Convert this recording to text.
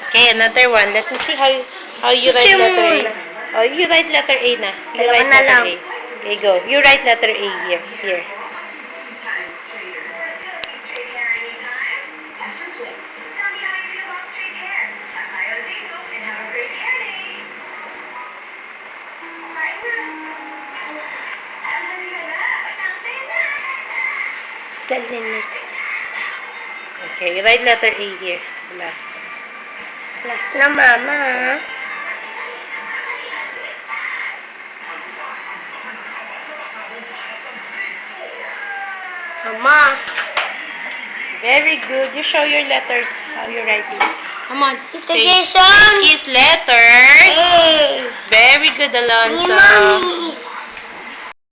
Okay, another one. Let me see how you write letter A. Oh, you write letter A na. You Dalawa write na letter lang. A. Okay, go. You write letter A here. Here. Galing nito. Okay, you write letter A here. So last. Last na, mama. Mama. Very good. You show your letters. How you write it. Come on. Ito, Say, Jason. this is letters. A. Very good, Ni Alonso. Mami is